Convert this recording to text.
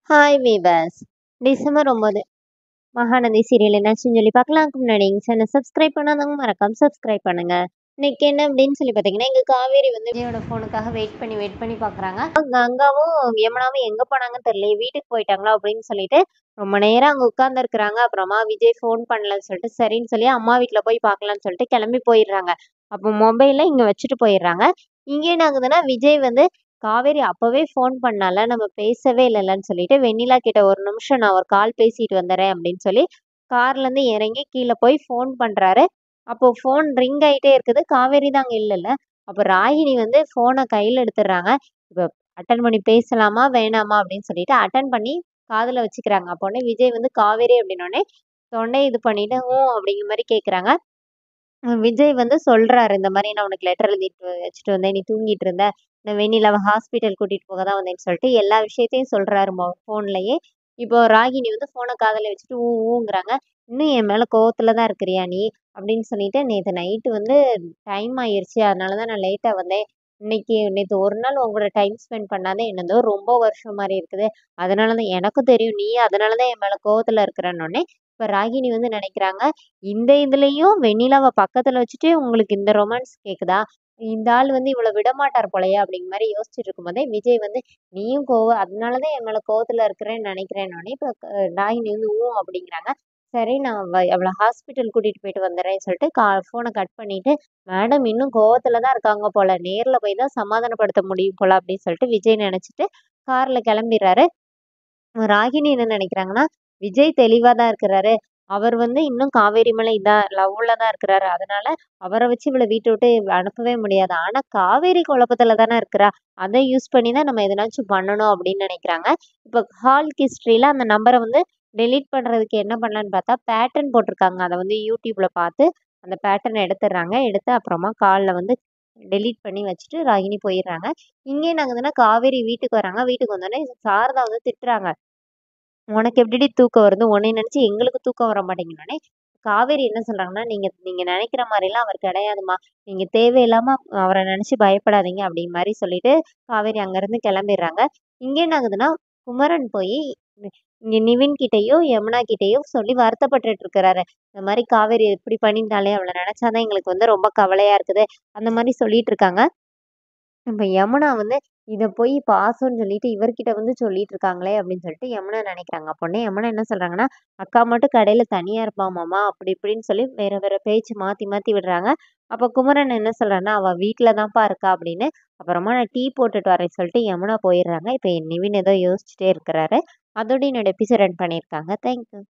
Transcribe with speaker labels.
Speaker 1: Hi viewers. December 9 Mahanadi serial என்னாச்சுன்னு சொல்லி பார்க்கலாம்க்கு முன்னாடி எங்கள் சேனல் சப்ஸ்கிரைப் பண்ணாதவங்க மறக்காம சப்ஸ்கிரைப் பண்ணுங்க. இன்னைக்கு என்ன அப்படின்னு சொல்லி பார்த்தீங்கன்னா, எங்கள் காவேரி வந்து விஜயோட ஃபோனுக்காக வெயிட் பண்ணி பார்க்குறாங்க. கங்காவும் யமுனாவும் எங்கே போனாங்கன்னு தெரியல, வீட்டுக்கு போயிட்டாங்களா அப்படின்னு சொல்லிட்டு ரொம்ப நேரம் அங்கே உட்காந்துருக்குறாங்க. அப்புறமா விஜய் ஃபோன் பண்ணலன்னு சொல்லிட்டு சரின்னு சொல்லி அம்மா வீட்டில் போய் பார்க்கலான்னு சொல்லிட்டு கிளம்பி போயிடுறாங்க. அப்போ மொபைலை இங்கே வச்சுட்டு போயிடுறாங்க. இங்கே என்ன ஆகுதுன்னா, விஜய் வந்து காவேரி அப்பவே ஃபோன் பண்ணால நம்ம பேசவே இல்லைல்லன்னு சொல்லிட்டு வெண்ணிலா கிட்ட ஒரு நிமிஷம் நான் ஒரு கால் பேசிட்டு வந்துடுறேன் அப்படின்னு சொல்லி கார்ல இருந்து இறங்கி கீழே போய் ஃபோன் பண்றாரு. அப்போ ஃபோன் ரிங் ஆயிட்டே இருக்குது. காவேரி தான் அங்க இல்லைல்ல. அப்போ ராகினி வந்து ஃபோனை கையில எடுத்துடுறாங்க. இப்போ அட்டன் பண்ணி பேசலாமா வேணாமா அப்படின்னு சொல்லிட்டு அட்டன் பண்ணி காதுல வச்சுக்கிறாங்க. அப்போ உடனே விஜய் வந்து காவேரி அப்படின்னோடனே தொண்டை இது பண்ணிட்டு அப்படிங்கிற மாதிரி கேட்குறாங்க. விஜய் வந்து சொல்றாரு, இந்த மாரி நான் உனக்கு லெட்டர் எழுதிட்டு வச்சுட்டு வந்தேன். நீ தூங்கிட்டு இருந்த. நான் வெண்ணிலாவ ஹாஸ்பிட்டல் கூட்டிட்டு போக தான் வந்தேன்னு சொல்லிட்டு எல்லா விஷயத்தையும் சொல்றாரு ஃபோன்லயே. இப்போ ராகினி வந்து ஃபோன காதுல வச்சுட்டு ஊங்குறாங்க. "இன்னும் என் மேல கோவத்துல தான் இருக்கிறியா நீ?" அப்படின்னு சொல்லிட்டு, "நேத்து நைட்டு வந்து டைம் ஆயிருச்சு. அதனால தான் நான் லேட்டா வந்தேன். நேத்து ஒரு நாள் உன் கூட டைம் ஸ்பெண்ட் பண்ணாதே என்னதோ ரொம்ப வருஷம் மாரி இருக்குது. அதனால தான் எனக்கும் தெரியும் நீ அதனால தான் என் மேல கோவத்துல இருக்கிறன்னோனே." இப்ப ராகினி வந்து நினைக்கிறாங்க, இந்த இதுலயும் வெண்ணிலாவ பக்கத்துல வச்சுட்டு உங்களுக்கு இந்த ரொமான்ஸ் கேக்குதா? இந்த ஆள் வந்து இவள விடமாட்டார் போலயே அப்படிங்கிற மாரி யோசிச்சுட்டு இருக்கும்போதே, விஜய் வந்து நீயும் அதனால தான் என் மேல கோவத்துல இருக்கிறேன்னு நினைக்கிறேன்னோனே, இப்ப ராகினி வந்து அப்படிங்கிறாங்க. சரி நான் அவள ஹாஸ்பிட்டல் கூட்டிட்டு போயிட்டு வந்துடுறேன்னு சொல்லிட்டு ஃபோன கட் பண்ணிட்டு, மேடம் இன்னும் கோவத்துல தான் இருக்காங்க போல. நேர்ல போய் தான் சமாதானப்படுத்த முடியும் போல அப்படின்னு சொல்லிட்டு விஜய் நினைச்சுட்டு கார்ல கிளம்பிடுறாரு. ராகினி என்ன நினைக்கிறாங்கன்னா, விஜய் தெளிவா தான் இருக்கிறாரு. அவர் வந்து இன்னும் காவேரி மேல லவ்ல தான் இருக்கிறாரு. அதனால அவர வச்சு இவள வீட்ட விட்டு அனுப்பவே முடியாது. ஆனா காவேரி குழப்பத்துல தானே இருக்கிறா. அத யூஸ் பண்ணி தான் நம்ம எதனாச்சும் பண்ணணும் அப்படின்னு நினைக்கிறாங்க. இப்ப கால் ஹிஸ்டரியில அந்த நம்பர வந்து டெலீட் பண்றதுக்கு என்ன பண்ணலான்னு பார்த்தா, பேட்டர்ன் போட்டிருக்காங்க. அத வந்து YouTubeல பார்த்து அந்த பேட்டர்ன எடுத்துடுறாங்க. எடுத்து அப்புறமா கால்ல வந்து டெலீட் பண்ணி வச்சுட்டு ராகினி போயிடுறாங்க. இங்க என்ன ஆகுதுன்னா, காவேரி வீட்டுக்கு வராங்க. வீட்டுக்கு வந்தோனே சாரதா வந்து திட்டுறாங்க. உனக்கு எப்படிடி தூக்கம் வருது? உன்னைய நினைச்சு எங்களுக்கு தூக்கம் வர மாட்டேங்குதுன்னோனே, காவேரி என்ன சொல்றாங்கன்னா, "நீங்க நீங்க நினைக்கிற மாரிலாம் அவர் கிடையாதும்மா. நீங்க தேவையில்லாம அவர நினைச்சு பயப்படாதீங்க." அப்படிங்கிற மாரி சொல்லிட்டு, காவேரி அங்கருந்து கிளம்பிடுறாங்க. இங்க என்ன ஆகுதுன்னா, குமரன் போயி இங்க நிவின் கிட்டயும், யமுனா கிட்டயும் சொல்லி வருத்தப்பட்டுட்டு இருக்கிறாரு. இந்த மாரி காவேரி இப்படி பண்ணிட்டாளே, அவள நினைச்சா தான் எங்களுக்கு வந்து ரொம்ப கவலையா இருக்குது. அந்த மாரி சொல்லிட்டு இருக்காங்க. இப்ப யமுனா வந்து இத போய் பாசம்ன்னு சொல்லிட்டு இவர்கிட்ட வந்து சொல்லிட்டு இருக்காங்களே அப்படின்னு சொல்லிட்டு யமுனா நினைக்கிறாங்க. அப்ப உடனே யமுனா என்ன சொல்றாங்கன்னா, அக்கா மட்டும் கடையில தனியா இருப்பாமாமா அப்படி இப்படின்னு சொல்லி வேற வேற பேச்சு மாத்தி மாத்தி விடுறாங்க. அப்ப குமரன் என்ன சொல்றாருன்னா, அவ வீட்ல தான்ப்பா இருக்கா அப்படின்னு. அப்புறமா நான் டீ போட்டுட்டு வரேன்னு சொல்லிட்டு யமுனா போயிடுறாங்க. இப்ப நிவின் ஏதோ யோசிச்சுட்டே இருக்கிறாரு. அதோட என்னோட எபிசோட் ரன் பண்ணியிருக்காங்க. தேங்க்யூ.